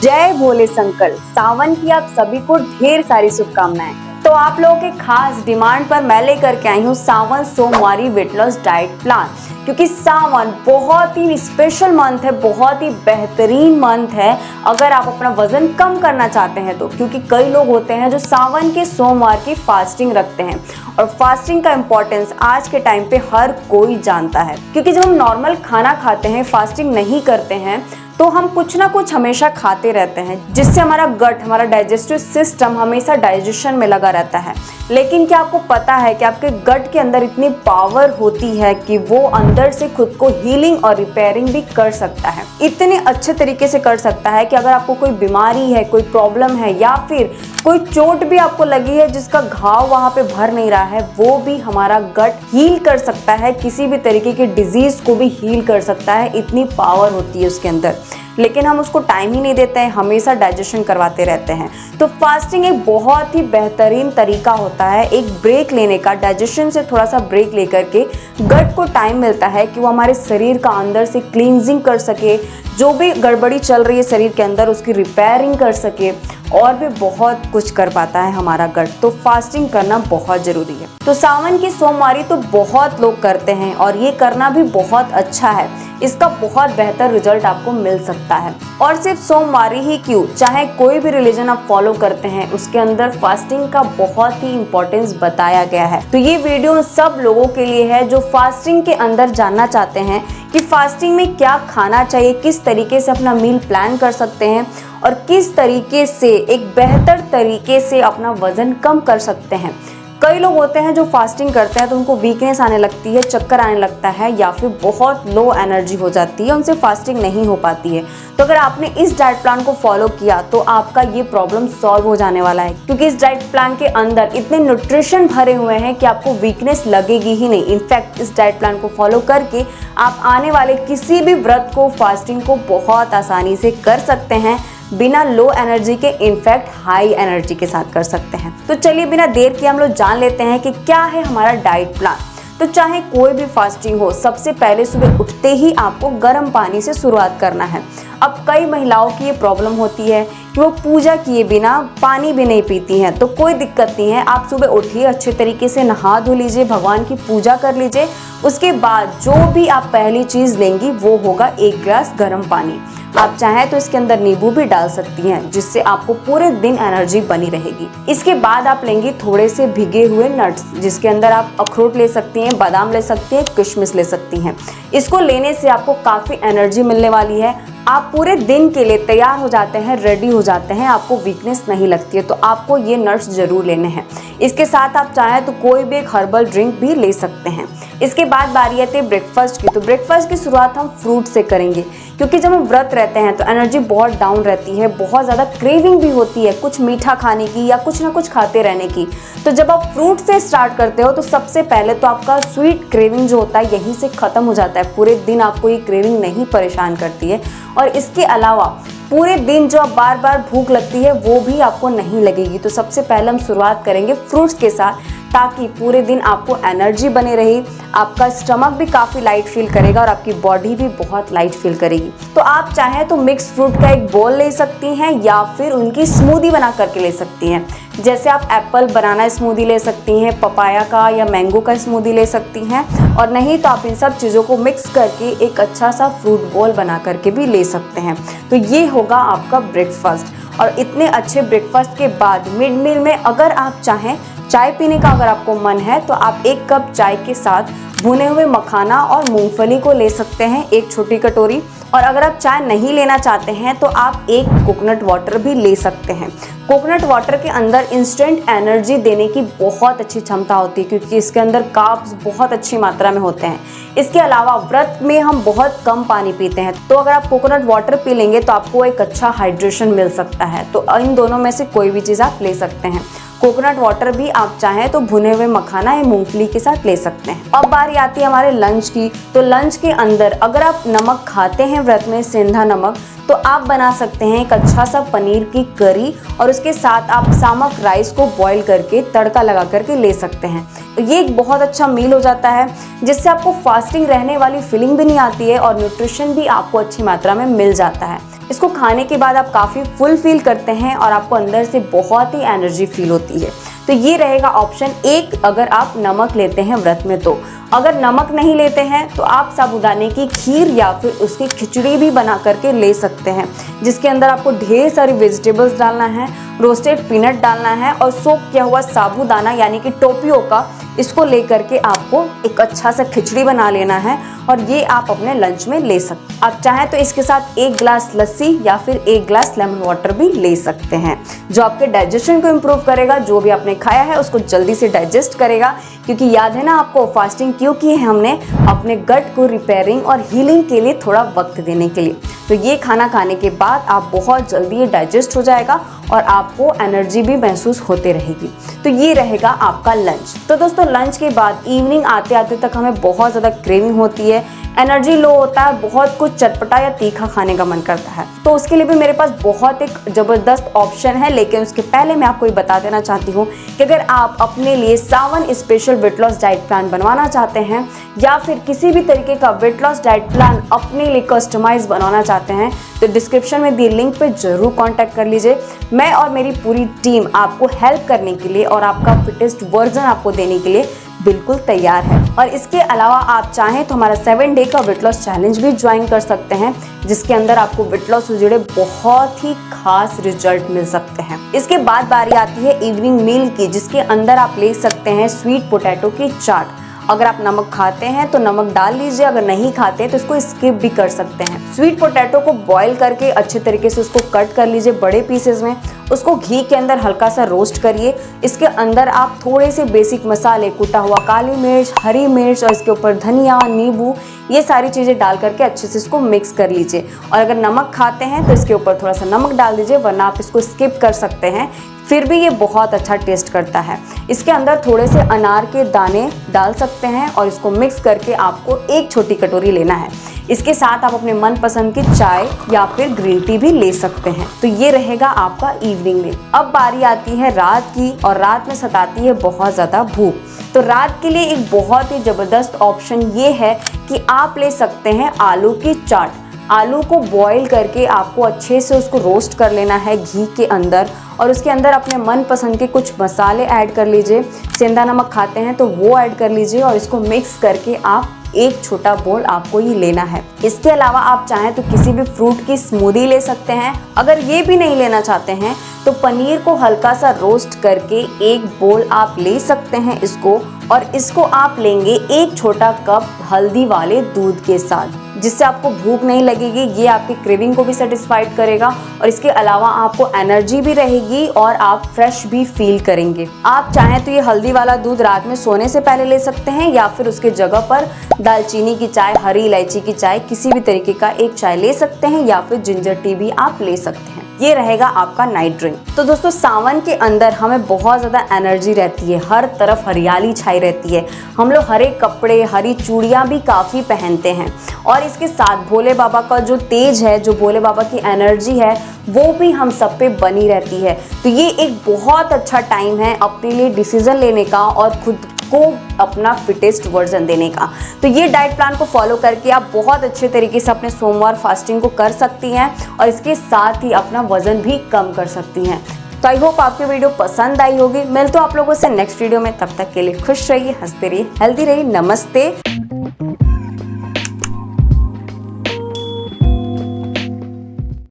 जय भोले शंकर। सावन की आप सभी को ढेर सारी शुभकामनाएं। तो आप लोगों के खास डिमांड पर मैं लेकर के आई हूँ सावन सोमवारी वेट लॉस डाइट प्लान, क्योंकि सावन बहुत ही स्पेशल मंथ है, बहुत ही बेहतरीन मंथ है अगर आप अपना वजन कम करना चाहते हैं तो। क्योंकि कई लोग होते हैं जो सावन के सोमवार की फास्टिंग रखते हैं और फास्टिंग का इम्पोर्टेंस आज के टाइम पे हर कोई जानता है। क्योंकि जब हम नॉर्मल खाना खाते हैं, फास्टिंग नहीं करते हैं, तो हम कुछ ना कुछ हमेशा खाते रहते हैं, जिससे हमारा गट, हमारा डाइजेस्टिव सिस्टम हमेशा डाइजेशन में लगा रहता है। लेकिन क्या आपको पता है कि आपके गट के अंदर इतनी पावर होती है कि वो अंदर से खुद को हीलिंग और रिपेयरिंग भी कर सकता है। इतने अच्छे तरीके से कर सकता है कि अगर आपको कोई बीमारी है, कोई प्रॉब्लम है या फिर कोई चोट भी आपको लगी है जिसका घाव वहां पे भर नहीं रहा है, वो भी हमारा गट हील कर सकता है। किसी भी तरीके की डिजीज को भी हील कर सकता है, इतनी पावर होती है उसके अंदर। लेकिन हम उसको टाइम ही नहीं देते हैं, हमेशा डाइजेशन करवाते रहते हैं। तो फास्टिंग एक बहुत ही बेहतरीन तरीका होता है एक ब्रेक लेने का, डाइजेशन से थोड़ा सा ब्रेक लेकर के गट को टाइम मिलता है कि वो हमारे शरीर का अंदर से क्लींजिंग कर सके, जो भी गड़बड़ी चल रही है शरीर के अंदर उसकी रिपेयरिंग कर सके, और भी बहुत कुछ कर पाता है हमारा गट। तो फास्टिंग करना बहुत जरूरी है। तो सावन की सोमवारी तो बहुत लोग करते हैं और ये करना भी बहुत अच्छा है, इसका बहुत बेहतर रिजल्ट आपको मिल सकता है। और सिर्फ सोमवारी ही क्यों, चाहे कोई भी रिलीजन आप फॉलो करते हैं, उसके अंदर फास्टिंग का बहुत ही इंपॉर्टेंस बताया गया है। तो ये वीडियो सब लोगों के लिए है जो फास्टिंग के अंदर जानना चाहते हैं कि फास्टिंग में क्या खाना चाहिए, किस तरीके से अपना मील प्लान कर सकते हैं और किस तरीके से एक बेहतर तरीके से अपना वजन कम कर सकते हैं। कई लोग होते हैं जो फास्टिंग करते हैं तो उनको वीकनेस आने लगती है, चक्कर आने लगता है या फिर बहुत लो एनर्जी हो जाती है, उनसे फास्टिंग नहीं हो पाती है। तो अगर आपने इस डाइट प्लान को फॉलो किया तो आपका ये प्रॉब्लम सॉल्व हो जाने वाला है, क्योंकि इस डाइट प्लान के अंदर इतने न्यूट्रिशन भरे हुए हैं कि आपको वीकनेस लगेगी ही नहीं। इनफैक्ट इस डाइट प्लान को फॉलो करके आप आने वाले किसी भी व्रत को, फास्टिंग को बहुत आसानी से कर सकते हैं, बिना लो एनर्जी के, इनफैक्ट हाई एनर्जी के साथ कर सकते हैं। तो चलिए बिना देर किए हम लोग जान लेते हैं कि क्या है हमारा डाइट प्लान। तो चाहे कोई भी फास्टिंग हो, सबसे पहले सुबह उठते ही आपको गर्म पानी से शुरुआत करना है। अब कई महिलाओं की ये प्रॉब्लम होती है कि वो पूजा किए बिना पानी भी नहीं पीती हैं, तो कोई दिक्कत नहीं है, आप सुबह उठिए, अच्छे तरीके से नहा धो लीजिए, भगवान की पूजा कर लीजिए। उसके बाद जो भी आप पहली चीज़ लेंगी वो होगा 1 गिलास गर्म पानी। आप चाहें तो इसके अंदर नींबू भी डाल सकती हैं, जिससे आपको पूरे दिन एनर्जी बनी रहेगी। इसके बाद आप लेंगी थोड़े से भिगे हुए नट्स, जिसके अंदर आप अखरोट ले सकती हैं, बादाम ले सकती हैं, किशमिश ले सकती हैं। इसको लेने से आपको काफ़ी एनर्जी मिलने वाली है। आप पूरे दिन के लिए तैयार हो जाते हैं, रेडी हो जाते हैं, आपको वीकनेस नहीं लगती है। तो आपको ये नट्स जरूर लेने हैं। इसके साथ आप चाहें तो कोई भी एक हर्बल ड्रिंक भी ले सकते हैं। इसके बाद बारी आती है ब्रेकफास्ट की। तो ब्रेकफास्ट की शुरुआत हम फ्रूट से करेंगे, क्योंकि जब हम व्रत रहते हैं तो एनर्जी बहुत डाउन रहती है, बहुत ज़्यादा क्रेविंग भी होती है कुछ मीठा खाने की या कुछ ना कुछ खाते रहने की। तो जब आप फ्रूट से स्टार्ट करते हो तो सबसे पहले तो आपका स्वीट क्रेविंग जो होता है यहीं से ख़त्म हो जाता है। पूरे दिन आपको ये क्रेविंग नहीं परेशान करती है, और इसके अलावा पूरे दिन जो आप बार बार भूख लगती है वो भी आपको नहीं लगेगी। तो सबसे पहले हम शुरुआत करेंगे फ्रूट्स के साथ, ताकि पूरे दिन आपको एनर्जी बनी रहे, आपका स्टमक भी काफ़ी लाइट फील करेगा और आपकी बॉडी भी बहुत लाइट फील करेगी। तो आप चाहें तो मिक्स फ्रूट का एक बोल ले सकती हैं या फिर उनकी स्मूदी बना करके ले सकती हैं। जैसे आप एप्पल बनाना स्मूदी ले सकती हैं, पपाया का या मैंगो का स्मूदी ले सकती हैं, और नहीं तो आप इन सब चीज़ों को मिक्स करके एक अच्छा सा फ्रूट बोल बना करके भी ले सकते हैं। तो ये होगा आपका ब्रेकफास्ट। और इतने अच्छे ब्रेकफास्ट के बाद मिड मील में अगर आप चाहें चाय पीने का, अगर आपको मन है तो आप 1 कप चाय के साथ भुने हुए मखाना और मूंगफली को ले सकते हैं, 1 छोटी कटोरी। और अगर आप चाय नहीं लेना चाहते हैं तो आप 1 कोकोनट वाटर भी ले सकते हैं। कोकोनट वाटर के अंदर इंस्टेंट एनर्जी देने की बहुत अच्छी क्षमता होती है, क्योंकि इसके अंदर कार्ब्स बहुत अच्छी मात्रा में होते हैं। इसके अलावा व्रत में हम बहुत कम पानी पीते हैं, तो अगर आप कोकोनट वाटर पी लेंगे तो आपको एक अच्छा हाइड्रेशन मिल सकता है। तो इन दोनों में से कोई भी चीज़ आप ले सकते हैं। कोकोनट वाटर भी आप चाहें तो भुने हुए मखाना या मूंगफली के साथ ले सकते हैं। अब बारी आती है हमारे लंच की। तो लंच के अंदर अगर आप नमक खाते हैं व्रत में, सेंधा नमक, तो आप बना सकते हैं एक अच्छा सा पनीर की करी, और उसके साथ आप सामक राइस को बॉईल करके तड़का लगा करके ले सकते हैं। ये एक बहुत अच्छा मील हो जाता है, जिससे आपको फास्टिंग रहने वाली फीलिंग भी नहीं आती है और न्यूट्रिशन भी आपको अच्छी मात्रा में मिल जाता है। इसको खाने के बाद आप काफ़ी फुल फील करते हैं और आपको अंदर से बहुत ही एनर्जी फील होती है। तो ये रहेगा ऑप्शन 1 अगर आप नमक लेते हैं व्रत में। तो अगर नमक नहीं लेते हैं तो आप साबूदाने की खीर या फिर उसकी खिचड़ी भी बना करके ले सकते हैं, जिसके अंदर आपको ढेर सारी वेजिटेबल्स डालना है, रोस्टेड पीनट डालना है और सोक किया हुआ साबूदाना यानी कि टोपियोका, इसको लेकर के आपको एक अच्छा सा खिचड़ी बना लेना है और ये आप अपने लंच में ले सकते हैं। आप चाहें तो इसके साथ 1 गिलास लस्सी या फिर 1 गिलास लेमन वाटर भी ले सकते हैं, जो आपके डाइजेशन को इम्प्रूव करेगा। जो भी आपने खाया है उसको जल्दी से डाइजेस्ट करेगा, क्योंकि याद है ना आपको फास्टिंग क्यों की है हमने, अपने गट को रिपेयरिंग और हीलिंग के लिए थोड़ा वक्त देने के लिए। तो ये खाना खाने के बाद आप बहुत जल्दी ये डाइजेस्ट हो जाएगा और आपको एनर्जी भी महसूस होते रहेगी। तो ये रहेगा आपका लंच। तो दोस्तों लंच के बाद इवनिंग आते आते तक हमें बहुत ज़्यादा क्रेविंग होती है, एनर्जी लो होता है, बहुत कुछ चटपटा या तीखा खाने का मन करता है। तो उसके लिए भी मेरे पास बहुत एक ज़बरदस्त ऑप्शन है, लेकिन उसके पहले मैं आपको ये बता देना चाहती हूँ कि अगर आप अपने लिए Sawan special weight loss diet plan बनवाना चाहते हैं या फिर किसी भी तरीके का वेट लॉस डाइट प्लान अपने लिए कस्टमाइज बनवाना चाहते हैं, तो डिस्क्रिप्शन में दिए लिंक पे जरूर कांटेक्ट कर लीजिए। मैं और मेरी पूरी टीम आपको हेल्प करने के लिए और आपका फिटेस्ट वर्जन आपको देने के लिए बिल्कुल तैयार है। और इसके अलावा आप चाहें तो हमारा 7 डे का वेट लॉस चैलेंज भी ज्वाइन कर सकते हैं, जिसके अंदर आपको वेट लॉस से जुड़े बहुत ही खास रिजल्ट मिल सकते हैं। इसके बाद बारी आती है इवनिंग मील की, जिसके अंदर आप ले सकते हैं स्वीट पोटैटो की चाट। अगर आप नमक खाते हैं तो नमक डाल लीजिए, अगर नहीं खाते तो इसको स्किप भी कर सकते हैं। स्वीट पोटैटो को बॉईल करके अच्छे तरीके से उसको कट कर लीजिए बड़े पीसेस में, उसको घी के अंदर हल्का सा रोस्ट करिए। इसके अंदर आप थोड़े से बेसिक मसाले, कुटा हुआ काली मिर्च, हरी मिर्च और इसके ऊपर धनिया, नींबू, ये सारी चीज़ें डाल करके अच्छे से इसको मिक्स कर लीजिए। और अगर नमक खाते हैं तो इसके ऊपर थोड़ा सा नमक डाल दीजिए, वरना आप इसको स्किप कर सकते हैं, फिर भी ये बहुत अच्छा टेस्ट करता है। इसके अंदर थोड़े से अनार के दाने डाल सकते हैं और इसको मिक्स करके आपको 1 छोटी कटोरी लेना है। इसके साथ आप अपने मनपसंद की चाय या फिर ग्रीन टी भी ले सकते हैं। तो ये रहेगा आपका इवनिंग में। अब बारी आती है रात की, और रात में सताती है बहुत ज़्यादा भूख। तो रात के लिए एक बहुत ही ज़बरदस्त ऑप्शन ये है कि आप ले सकते हैं आलू की चाट। आलू को बॉईल करके आपको अच्छे से उसको रोस्ट कर लेना है घी के अंदर, और उसके अंदर अपने मनपसंद के कुछ मसाले ऐड कर लीजिए। सेंधा नमक खाते हैं तो वो ऐड कर लीजिए और इसको मिक्स करके आप 1 छोटा बोल आपको ये लेना है। इसके अलावा आप चाहें तो किसी भी फ्रूट की स्मूदी ले सकते हैं। अगर ये भी नहीं लेना चाहते हैं तो पनीर को हल्का सा रोस्ट करके 1 बोल आप ले सकते हैं इसको, और इसको आप लेंगे 1 छोटा कप हल्दी वाले दूध के साथ, जिससे आपको भूख नहीं लगेगी। ये आपकी क्रेविंग को भी सेटिस्फाइड करेगा और इसके अलावा आपको एनर्जी भी रहेगी और आप फ्रेश भी फील करेंगे। आप चाहें तो ये हल्दी वाला दूध रात में सोने से पहले ले सकते हैं, या फिर उसके जगह पर दालचीनी की चाय, हरी इलायची की चाय, किसी भी तरीके का एक चाय ले सकते हैं, या फिर जिंजर टी भी आप ले सकते हैं। ये रहेगा आपका नाइट ड्रिंक। तो दोस्तों सावन के अंदर हमें बहुत ज़्यादा एनर्जी रहती है, हर तरफ हरियाली छाई रहती है, हम लोग हरे कपड़े, हरी चूड़ियाँ भी काफ़ी पहनते हैं, और इसके साथ भोले बाबा का जो तेज है, जो भोले बाबा की एनर्जी है, वो भी हम सब पे बनी रहती है। तो ये एक बहुत अच्छा टाइम है अपने लिए डिसीजन लेने का और खुद को अपना फिटेस्ट वर्जन देने का। तो ये डाइट प्लान को फॉलो करके आप बहुत अच्छे तरीके से अपने सोमवार फास्टिंग को कर सकती हैं और इसके साथ ही अपना वजन भी कम कर सकती हैं। तो आई होप आपकी वीडियो पसंद आई होगी। मिलते हो आप लोगों से नेक्स्ट वीडियो में, तब तक के लिए खुश रहिए, हंसते रहिए, हेल्दी रहिए। नमस्ते।